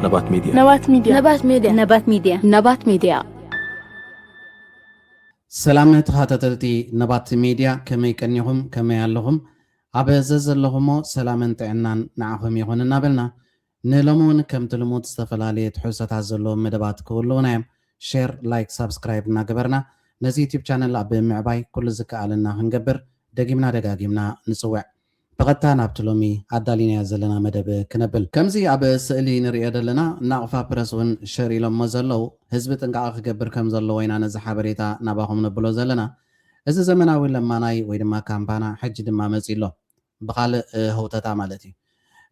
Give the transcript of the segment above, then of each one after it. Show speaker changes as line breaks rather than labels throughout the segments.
نبات ميديا
نبات ميديا نبات ميديا
نبات ميديا
نبات ميديا
سلامت خاتتلتي نبات ميديا كما يكنيهم كما يالهم عبزز اللهم سلامت عنان نعهم يخون النابلنا نلمون كم تلموت استفلالية تحوسة عزلهم مدبات كلنا شير لايك سبسكرايب ناقبرنا نزي يوتيوب channel أبي معباي كل زكاة لنا هنقبر دقيمنا دقاقيمنا نسوع بغتان أبتلومي عدالين يزلنا مدب كنبل كمزي أب سئلي نريد لنا ناقفا برسون شري لما زلو هزبت انقا أخقبر كم زلو وينا نزحا بريتا نباهم نبلو زلنا إذا زمناوي لما ناي ويدما كامبانا حج دما مزيلو بقال هو تتعمالتي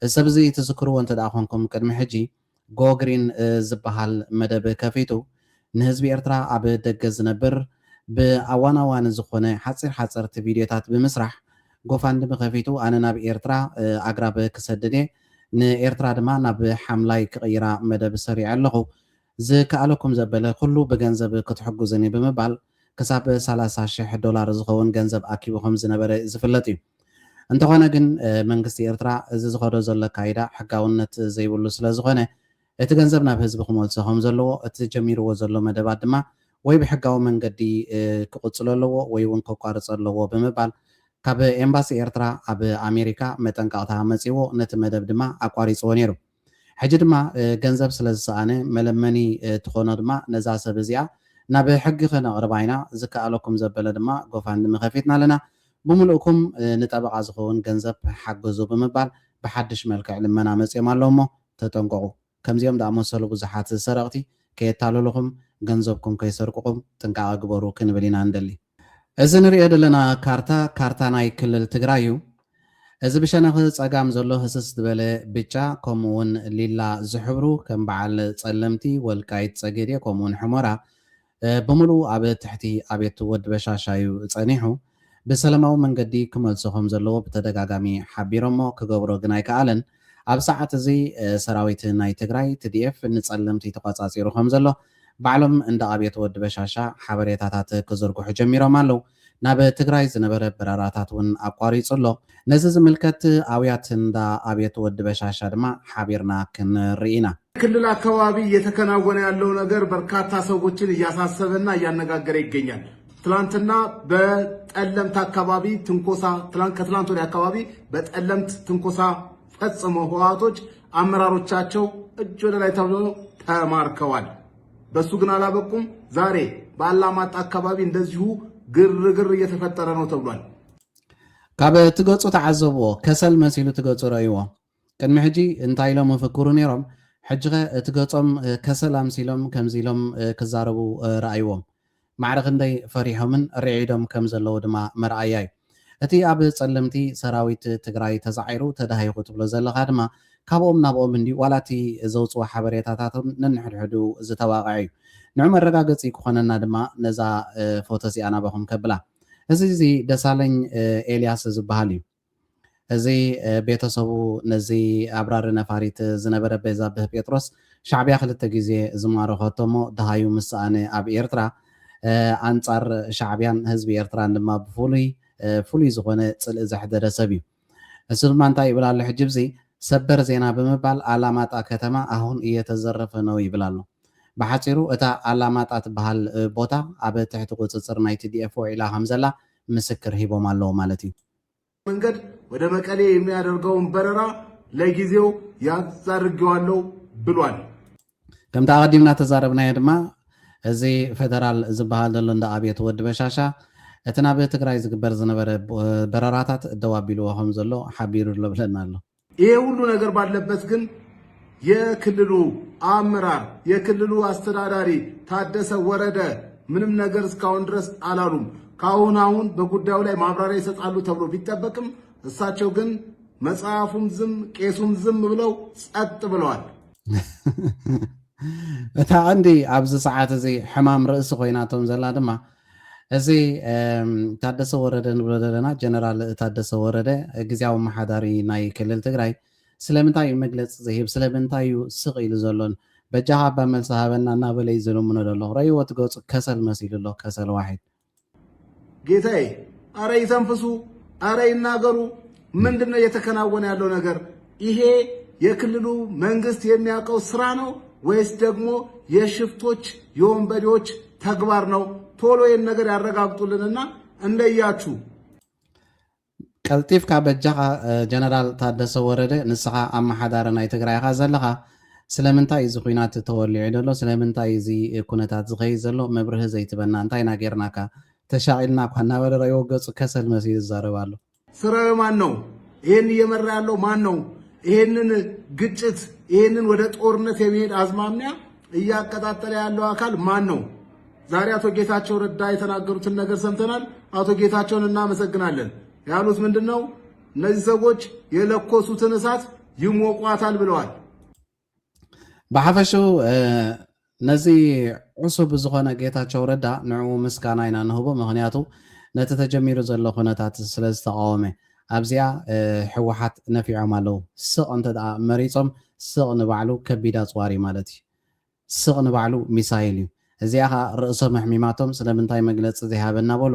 السبزي تذكروا انت داخونكم كدم حجي غوغرين زبحال مدب كفيتو نهزبي ارترا أب دقز نبر بأوانا وان زخونة حصر تفيديوتات بمسرح ጎፋንድ በከፊቱ አነ ናብ ኤርትራ አግራበ ክሰደደ ንኤርትራ ድማ ናብ ሓምላይ ክቅይራ መደብ ሰሪዕ ኣለኹ ዝከኣለኩም ዘበለ ኩሉ ብገንዘብ ክትሕግዙኒ ብምባል ክሳብ $30,000 ዝኸውን ገንዘብ ኣኪቦም ዝነበረ ዝፍለጥ እዩ እንተኾነ ግን መንግስቲ ኤርትራ እዚ ዝኸዶ ዘሎ ካይዳ ሕጋውነት ዘይብሉ ስለ ዝኾነ እቲ ገንዘብ ናብ ህዝቢ ክመልሶ ከም ዘለዎ እቲ ጀሚርዎ ዘሎ መደባት ድማ ወይ ብሕጋዊ መንገዲ ክቕፅሎ ኣለዎ ወይ እውን ከቋርፅ ኣለዎ ብምባል ካብ ኤምባሲ ኤርትራ ኣብ ኣሜሪካ መጠንቀቕታ መፂዎ ነቲ መደብ ድማ ኣቋሪፅዎ ነይሩ ሕጂ ድማ ገንዘብ ስለ ዝሰኣነ መለመኒ ትኾኖ ድማ ነዛ ሰብ እዚኣ ናብ ሕጊ ክነቕርባ ኢና ዝከኣለኩም ዘበለ ድማ ጎፋንድሚ ከፊትና ኣለና ብምልእኩም ንጠበቓ ዝኸውን ገንዘብ ሓግዙ ብምባል ብሓድሽ መልክዕ ልመና መፅኦም ኣሎ እሞ ተጠንቀቑ ከምዚኦም ዝኣመሰሉ ብዙሓት ሰረቕቲ ከየታለልኹም ገንዘብኩም ከይሰርቅኹም ጥንቃቐ ግበሩ ክንብል ኢና ንደሊ እዚ ንሪኦ ዘለና ካርታ ናይ ክልል ትግራይ እዩ እዚ ብሸነኽ ፀጋም ዘሎ ህስስ ዝበለ ብጫ ከምኡውን ሊላ ዝሕብሩ ከም በዓል ፀለምቲ ወልቃይት ፀገዴ ከምኡውን ሕሞራ ብምሉእ ኣብ ትሕቲ ኣቤት ወዲ በሻሻ እዩ ፀኒሑ ብሰላማዊ መንገዲ ክመልሶ ከም ዘለዎ ብተደጋጋሚ ሓቢሮሞ ክገብሮ ግን ኣይከኣለን ኣብ ሰዓት እዚ ሰራዊት ናይ ትግራይ TDF ንፀለምቲ ተቆፃፂሩ ከም ዘሎ ባዕሎም እንደ ኣቤት ወዲ በሻሻ ሓበሬታታት ክዘርግሑ ጀሚሮም ኣለው ናብ ትግራይ ዝነበረ በረራታት እውን ኣቋሪፁ ኣሎ ነዚ ዝምልከት ኣውያት እንዳ ኣቤት ወዲ በሻሻ ድማ ሓቢርና ክንርኢና
ክልል አካባቢ እየተከናወነ ያለው ነገር በርካታ ሰዎችን እያሳሰበና እያነጋገረ ይገኛል ትላንትና በጠለምት አካባቢ ትንኮሳ ከትላንት ወዲያ አካባቢ በጠለምት ትንኮሳ ፈጽሞ ህወሓቶች አመራሮቻቸው እጅ ወደ ላይ ተብሎ ተማርከዋል በሱ ግን አላበቁም ዛሬ በአላማጣ አካባቢ እንደዚሁ ግርግር እየተፈጠረ ነው ተብሏል
ካብ ትገጹ ተዓዘብዎ ከሰል መሲሉ ትገጹ ረእይዎ ቅድሚ ሕጂ እንታይ ኢሎም መፈክሩ ነይሮም ሕጂኸ ትገጾም ከሰል ኣምሲሎም ከምዚኢሎም ክዛረቡ ረኣይዎም ማዕረ ክንደይ ፈሪሖምን ርዒዶም ከም ዘለዉ ድማ መርኣያ እዩ እቲ ኣብ ፀለምቲ ሰራዊት ትግራይ ተዛዒሩ ተዳሂኹ ትብሎ ዘለኻ ድማ ካብኦም ናብኦም እንዲ ዋላቲ ዘውፅዎ ሓበሬታታትን ነንሕድሕዱ ዝተዋቕዐ እዩ ንዑ መረጋገፂ ክኾነና ድማ ነዛ ፎቶ እዚኣ ናበኹም ከብላ እዚ ደሳለኝ ኤልያስ ዝበሃል እዩ እዚ ቤተሰቡ ነዚ ኣብራሪ ነፋሪት ዝነበረ ቤዛብህ ጴጥሮስ ሻዕብያ ክልተ ግዜ ዝማረኸቶሞ ደሃዩ ምስኣነ ኣብ ኤርትራ ኣንጻር ሻዕብያን ህዝቢ ኤርትራን ድማ ፍሉይ ዝኾነ ፅልእ ዘሕደረ ሰብ እዩ እዚ ድማ እንታይ ይብል ኣሎ ሕጂ ብዚ ሰበር ዜና በመባል አላማጣ ከተማ አሁን እየተዘረፈ ነው ይብላሉ በሐፂሩ እታ አላማጣ ትበሃል ቦታ ኣብ ትሕቲ ቁፅፅር ናይ TDF ኢላ ከምዘላ ምስክር ሂቦም ኣለው ማለት እዩ
መንገድ ወደ መቀሌ የሚያደርገውን በረራ ለጊዜው ያዛርገዋለው ብሏል
ከምታ ቀዲምና ተዛረብናዮ ድማ እዚ ፌደራል ዝበሃል ዘሎ እንደ ኣብየት ወዲ በሻሻ እቲ ናብ ትግራይ ዝግበር ዝነበረ በረራታት ደዋቢሉ ከም ዘሎ ሓቢሩ ብለና ኣሎ
ይሄ ሁሉ ነገር ባለበት ግን የክልሉ አመራር የክልሉ አስተዳዳሪ ታደሰ ወረደ ምንም ነገር እስካሁን ድረስ አላሉም ካሁን በጉዳዩ ላይ ማብራሪያ ይሰጣሉ ተብሎ ቢጠበቅም እሳቸው ግን መጽሐፉም ዝም ቄሱም ዝም ብለው ጸጥ ብለዋል
እታ አንዲ ኣብዚ ሰዓት እዚ ሕማም ርእሲ ኮይናቶም ዘላ ድማ እዚ ታደሰ ወረደ ንብሎ ዘለና ጀነራል ታደሰ ወረደ ግዝያዊ መሓዳሪ ናይ ክልል ትግራይ ስለምንታይ መግለጽ ዝሂብ ስለምንታይ ስቕ ኢሉ ዘሎን በጃሃ በመልስ ሃበና እናበለ ይዘለሙነ ዘሎ ረይዎ ትገጹ ከሰል መሲሉ ኣሎ ከሰል ዋሂድ
ጌታዬ አረ ይተንፍሱ አረ ይናገሩ ምንድነው የተከናወነ ያለው ነገር ይሄ የክልሉ መንግስት የሚያውቀው ስራ ነው ወይስ ደግሞ የሽፍቶች የወንበዴዎች ተግባር ነው? ቶሎ ይህን ነገር ያረጋግጡልንና እንደያችሁ
ቀልጢፍካ በጃኻ ጀነራል ታደሰ ወረደ ንስኻ ኣመሓዳሪ ናይ ትግራይኻ ዘለኻ ስለምንታይ እዚ ኩናት ተወሊዑ ዘሎ ስለምንታይ እዚ ኩነታት ዝኸይድ ዘሎ መብርህ ዘይትበና እንታይ ና ጌርናካ ተሻቂልና እኳ እናበለረ የወገፁ ከሰል መሲል ይዛረብ ኣሎ።
ስራው ማን ነው? ይህን እየመራ ያለው ማን ነው? ይህንን ግጭት ይህንን ወደ ጦርነት የሚሄድ አዝማሚያ እያቀጣጠለ ያለው አካል ማን ነው? ዛሬ አቶ ጌታቸው ረዳ የተናገሩትን ነገር ሰምተናል። አቶ ጌታቸውን እናመሰግናለን። ያሉት ምንድነው? እነዚህ ሰዎች የለኮሱትን እሳት ይሞቋታል ብለዋል።
ብሓፈሹ ነዚ ዕሱብ ዝኾነ ጌታቸው ረዳ ንዕኡ ምስጋና ኢና ንህቦ። ምክንያቱ ነቲ ተጀሚሩ ዘሎ ኩነታት ስለ ዝተቃወመ ኣብዚኣ ሕወሓት ነፊዖም ኣለው። ስቕ እንተ ደኣ መሪፆም ስቕ ንባዕሉ ከቢዳ ፅዋሪ ማለት እዩ። ስቕ ንባዕሉ ሚሳይል እዩ። እዚኣ ኸ ርእሶም ኣሕሚማቶም ስለምንታይ መግለፂ ዘይሃበና በሉ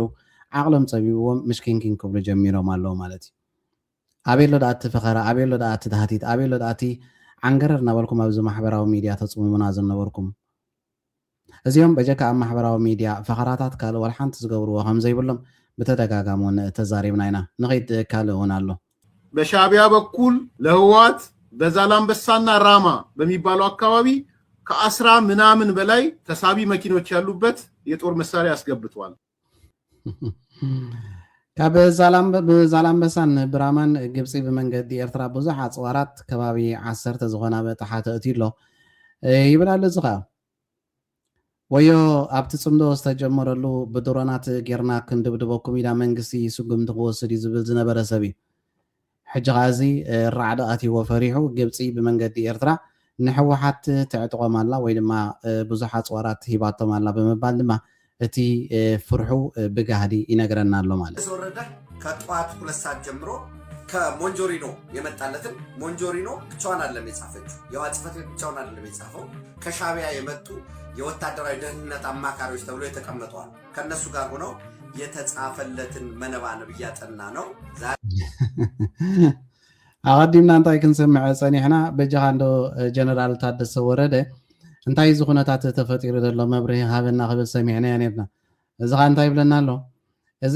ዓቕሎም ፀቢብዎም ምሽኪንኪን ክብሉ ጀሚሮም ኣለው ማለት እዩ። ኣበሎ ደኣ እቲ ፍኸራ፣ ኣበሎ ደኣ እቲ ታህቲት፣ ኣበሎ ደኣ እቲ ዓንገረር እናበልኩም ኣብዚ ማሕበራዊ ሚድያ ተፅምሙና ዝነበርኩም እዚኦም በጀካ ኣብ ማሕበራዊ ሚድያ ፈኸራታት ካልእ ወላ ሓንቲ ዝገብርዎ ከምዘይብሎም በተደጋጋሚ ውን ተዛሪብና ኢና። ንኸይድ ካልእ እውን ኣሎ።
በሻዕቢያ በኩል ለህወሓት በዛላምበሳና ራማ በሚባለው አካባቢ ከ10 ምናምን በላይ ተሳቢ መኪኖች ያሉበት የጦር መሳሪያ አስገብቷል።
ካብ ዛላምበሳን ብራማን ግብፂ ብመንገዲ ኤርትራ ብዙሕ ኣፅዋራት ከባቢ 10 ዝኾና በጣሓተ እትሎ ይብላሉ። እዚ ኸ ወዮ ኣብቲ ፅምዶ ዝተጀመረሉ ብድሮናት ጌርና ክንድብድበኩም ኢላ መንግስቲ ስጉምቲ ክወስድ እዩ ዝብል ዝነበረ ሰብ እዩ። ሕጂ ኸዚ ራዕዲ ኣትይዎ ፈሪሑ ግብፂ ብመንገዲ ኤርትራ ንሕወሓት ትዕጥቆም ኣላ ወይ ድማ ብዙሕ ኣፅዋራት ሂባቶም ኣላ ብምባል ድማ እቲ ፍርሑ ብጋህዲ ይነግረና ኣሎ ማለት
ነው። ወረደ ከጠዋት 2 ሰዓት ጀምሮ ከሞንጆሪኖ የመጣለትን ሞንጆሪኖ ብቻዋን አይደለም የጻፈችው፣ የውሃ ጽሕፈት ቤት ብቻዋን አይደለም የጻፈው። ከሻዕቢያ የመጡ የወታደራዊ ደህንነት አማካሪዎች ተብሎ የተቀመጠዋል ከነሱ ጋር ሆነው የተጻፈለትን መነባነብ እያጠና ነው።
ኣቀዲምና እንታይ ክንሰምዕ ፀኒሕና በጃኻ እንዶ ጀነራል ታደሰ ወረደ እንታይ እዚ ኩነታት ተፈጢሩ ዘሎ መብርሂ ሃበና ክብል ሰሚዕና ነርና። እዚ ኸ እንታይ ይብለና ኣሎ? እዚ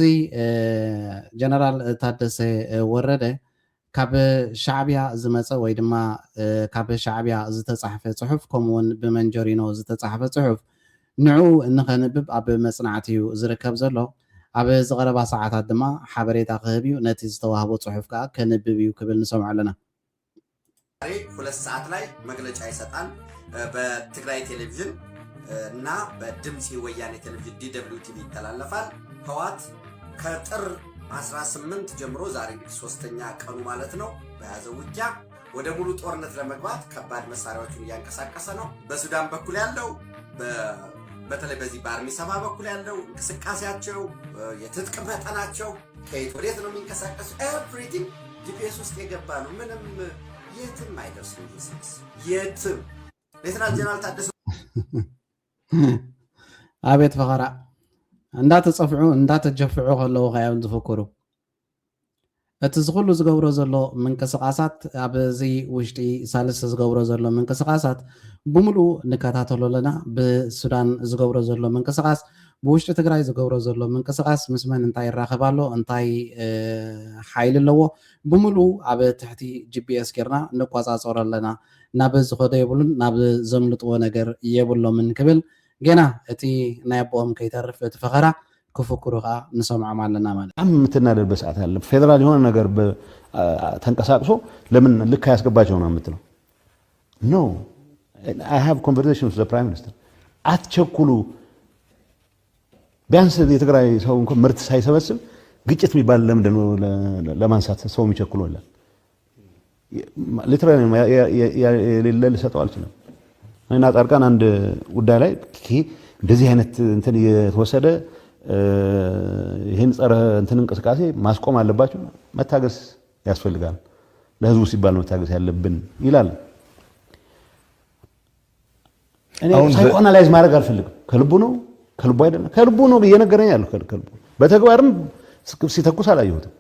ጀነራል ታደሰ ወረደ ካብ ሻዕቢያ ዝመፀ ወይ ድማ ካብ ሻዕቢያ ዝተፃሕፈ ፅሑፍ ከምኡውን ብመንጀሪኖ ዝተፃሕፈ ፅሑፍ ንዑ ንኸንብብ ኣብ መፅናዕቲ እዩ ዝርከብ ዘሎ። ኣብ ዝቐረባ ሰዓታት ድማ ሓበሬታ ክህብ እዩ ነቲ ዝተዋህቦ ፅሑፍ ከዓ ከንብብ እዩ ክብል ንሰምዖ ኣለና።
2 ሰዓት ላይ መግለጫ ይሰጣል በትግራይ ቴሌቪዥን እና በድምፂ ወያኔ ቴሌቪዥን DW TV ይተላለፋል። ህወሓት ከጥር 18 ጀምሮ ዛሬ 3ኛ ቀኑ ማለት ነው በያዘው ውጊያ ወደ ሙሉ ጦርነት ለመግባት ከባድ መሳሪያዎችን እያንቀሳቀሰ ነው። በሱዳን በኩል ያለው በተለይ በዚህ በአርሚ ሰባ በኩል ያለው እንቅስቃሴያቸው የትጥቅ መጠናቸው ከየት ወዴት ነው የሚንቀሳቀሱ ኤቭሪቲንግ ጂፒኤስ ውስጥ የገባ ነው። ምንም የትም አይደርስም። የትም ሌተናል ጀነራል ታደሰ
ኣቤት ፈኸራ እንዳተፀፍዑ እንዳተጀፍዑ ከለዉ ከያብ ዝፈክሩ እቲ ዝኩሉ ዝገብሮ ዘሎ ምንቅስቃሳት ኣብዚ ውሽጢ ሳልስተ ዝገብሮ ዘሎ ምንቅስቃሳት ብምሉእ ንከታተሎ ኣለና። ብሱዳን ዝገብሮ ዘሎ ምንቅስቃስ፣ ብውሽጢ ትግራይ ዝገብሮ ዘሎ ምንቅስቃስ ምስ መን እንታይ ይራኸብ ኣሎ፣ እንታይ ሓይሊ ኣለዎ ብምሉእ ኣብ ትሕቲ ጂፒኤስ ጌርና ንቆፃፀሮ ኣለና። ናብ ዝኸዶ የብሉን ናብ ዘምልጥዎ ነገር የብሎምን ክብል ገና እቲ ናይ ኣቦኦም ከይተርፍ እቲ ፈኸራ ክፍክሩ ከዓ ንሰምዖም ኣለና ማለት
አም ምትናደድ በሰዓት አለ ፌደራል የሆነ ነገር ተንቀሳቅሶ ለምን ልክ ያስገባቸው ነው የምትለው? ኖ አይ ሃቭ ኮንቨርሴሽን ዊዝ ዘ ፕራይም ሚኒስተር። አትቸኩሉ። ቢያንስ የትግራይ ሰው እንኳን ምርት ሳይሰበስብ ግጭት የሚባል ለምንድን ነው ለማንሳት ሰው የሚቸኩለው? ይላል ሊትራሊ የሌለ ልሰጠው አልችልም። እና ጻድቃን አንድ ጉዳይ ላይ እንደዚህ አይነት እንትን የተወሰደ ይህን ጸረ እንትን እንቅስቃሴ ማስቆም አለባቸው፣ መታገስ ያስፈልጋል፣ ለህዝቡ ሲባል መታገስ ያለብን ይላል። እኔ ሳይኮናላይዝ ማድረግ አልፈልግም። ከልቡ ነው ከልቡ አይደለም ከልቡ ነው እየነገረኝ ያለው ከልቡ በተግባርም ሲተኩስ አላየሁትም።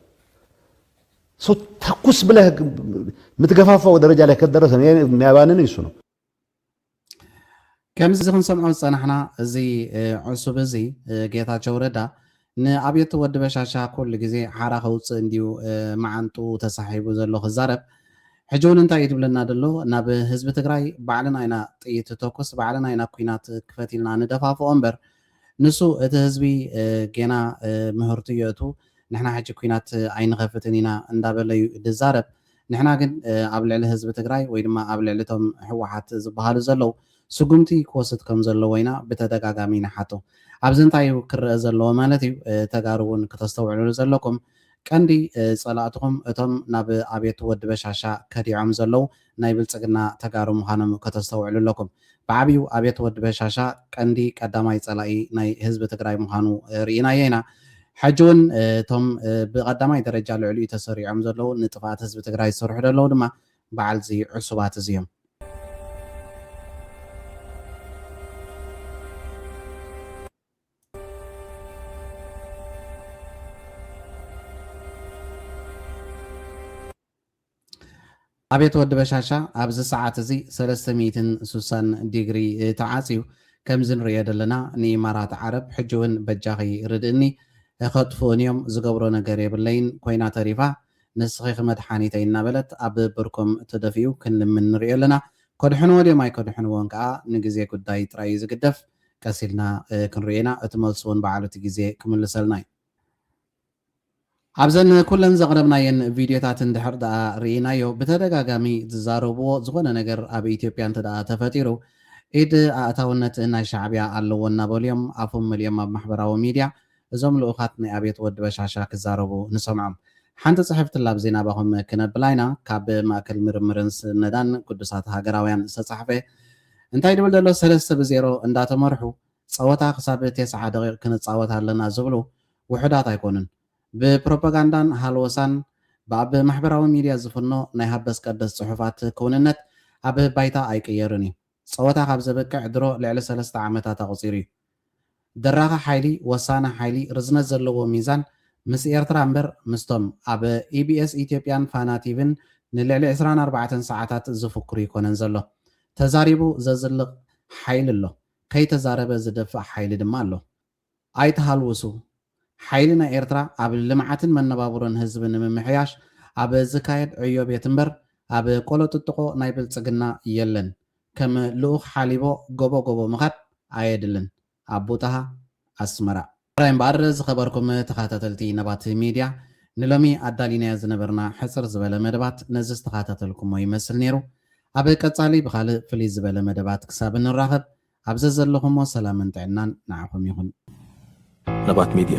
ተኩስ ብለህ የምትገፋፋው ደረጃ ላይ ከደረሰ የሚያባንን እሱ ነው።
ከምዚ ክንሰምዖ ዝፀናሕና እዚ ዕሱብ እዚ ጌታቸው ረዳ ንኣብየቱ ወዲ በሻሻ ኩሉ ግዜ ሓራ ከውፅእ እንድዩ መዓንጡ ተሳሒቡ ዘሎ ክዛረብ ሕጂ እውን እንታይ እዩ ትብለና ደሎ ናብ ህዝቢ ትግራይ ባዕልና ኢና ጥይት ተኩስ ባዕልና ኢና ኩናት ክፈት ኢልና ንደፋፍኦ እምበር ንሱ እቲ ህዝቢ ጌና ምህርቱ የእቱ ንሕና ሕጂ ኩናት ኣይንኸፍትን ኢና እንዳበለዩ ዝዛረብ ንሕና ግን ኣብ ልዕሊ ህዝቢ ትግራይ ወይ ድማ ኣብ ልዕሊ እቶም ሕወሓት ዝበሃሉ ዘለው ስጉምቲ ክወስድ ከም ዘለዎ ኢና ብተደጋጋሚ ንሓቶ ኣብዚ እንታይ እዩ ክረአ ዘለዎ ማለት እዩ ተጋሩ እውን ከተስተውዕሉ ዘለኩም ቀንዲ ፀላእትኩም እቶም ናብ ኣብየት ወዲ በሻሻ ከዲዖም ዘለው ናይ ብልፅግና ተጋሩ ምዃኖም ከተስተውዕሉ ኣለኩም ብዓብዩ ኣብየት ወዲ በሻሻ ቀንዲ ቀዳማይ ፀላኢ ናይ ህዝቢ ትግራይ ምዃኑ ርኢናዮ ኢና ሕጂ እውን እቶም ብቀዳማይ ደረጃ ልዕሊኡ ተሰሪዖም ዘለው ንጥፋኣት ህዝቢ ትግራይ ዝሰርሑ ዘለው ድማ በዓል እዚ ዕሱባት እዚኦም ኣብየት ወዲ በሻሻ ኣብዚ ሰዓት እዚ 360 ዲግሪ ተዓፅዩ ከምዚ ንሪኦ ዘለና ንኢማራት ዓረብ ሕጂ እውን በጃኺ ርድእኒ ከጥፍኡን እዮም ዝገብሮ ነገር የብለይን ኮይና ተሪፋ ንስኺ መድሓኒተይ እናበለት ኣብ ብርኮም ተደፊኡ ክንልምን ንሪኦ ኣለና ከድሕንዎ ድዮም ኣይከድሕንዎን ከዓ ንግዜ ጉዳይ ጥራይ ዝግደፍ ቀሲልና ክንሪኤና እቲ መልሲ እውን በዓሉ እቲ ግዜ ክምልሰልና እዩ ኣብዘን ኩለን ዘቕረብናየን ቪድዮታት እንድሕር ደኣ ርኢናዮ ብተደጋጋሚ ዝዛረብዎ ዝኾነ ነገር ኣብ ኢትዮጵያ እንተ ደኣ ተፈጢሩ ኢድ ኣእታውነት ናይ ሻዕብያ ኣለዎ እናበሉ እዮም ኣፎም መሊኦም ኣብ ማሕበራዊ ሚድያ እዞም ልኡኻት ናይ ኣብየት ወዲ በሻሻ ክዛረቡ ንሰምዖም ሓንቲ ፅሕፍቲ ላብ ዜና ባኹም ክነብላ ኢና ካብ ማእከል ምርምርን ስነዳን ቅዱሳት ሃገራውያን ዝተፃሕፈ እንታይ ድብል ዘሎ 3-0 እንዳተመርሑ ፀወታ ክሳብ 9 ደቂቕ ክንፃወት ኣለና ዝብሉ ውሕዳት ኣይኮኑን ብፕሮፓጋንዳን ሃልወሳን ኣብ ማሕበራዊ ሚድያ ዝፍኖ ናይ ሃበስ ቀደስ ፅሑፋት ክውንነት ኣብ ባይታ ኣይቅየርን እዩ ፀወታ ካብ ዘበቅዕ ድሮ ልዕሊ 3 ዓመታት ኣቑፂሩ እዩ ደራኻ ሓይሊ ወሳነ ሓይሊ ርዝነት ዘለዎ ሚዛን ምስ ኤርትራ እምበር ምስቶም ኣብ ኢቢኤስ ኢትዮጵያን ፋና ቲቪን ንልዕሊ 24 ሰዓታት ዝፍክሩ ይኮነን ዘሎ ተዛሪቡ ዘዝልቕ ሓይሊ ኣሎ ከይተዛረበ ዝደፍእ ሓይሊ ድማ ኣሎ ኣይተሃልውሱ ሓይሊ ናይ ኤርትራ ኣብ ልምዓትን መነባብሮን ህዝቢ ንምምሕያሽ ኣብ ዝካየድ ዕዮ ቤት እምበር ኣብ ቆሎጥጥቆ ናይ ብልፅግና የለን ከም ልኡኽ ሓሊቦ ጎቦ ምኻድ ኣየድልን ኣብ ቦታሃ ኣስመራ ራይ እምበር ዝኸበርኩም ተኸታተልቲ ነባት ሚድያ ንሎሚ ኣዳሊናዮ ዝነበርና ሕፅር ዝበለ መደባት ነዚ ዝተኸታተልኩሞ ይመስል ነይሩ ኣብ ቀጻሊ ብኻልእ ፍልይ ዝበለ መደባት ክሳብ ንራኸብ ኣብዚ ዘለኹሞ ሰላምን ጥዕናን ንዓኹም ይኹን
ነባት ሚድያ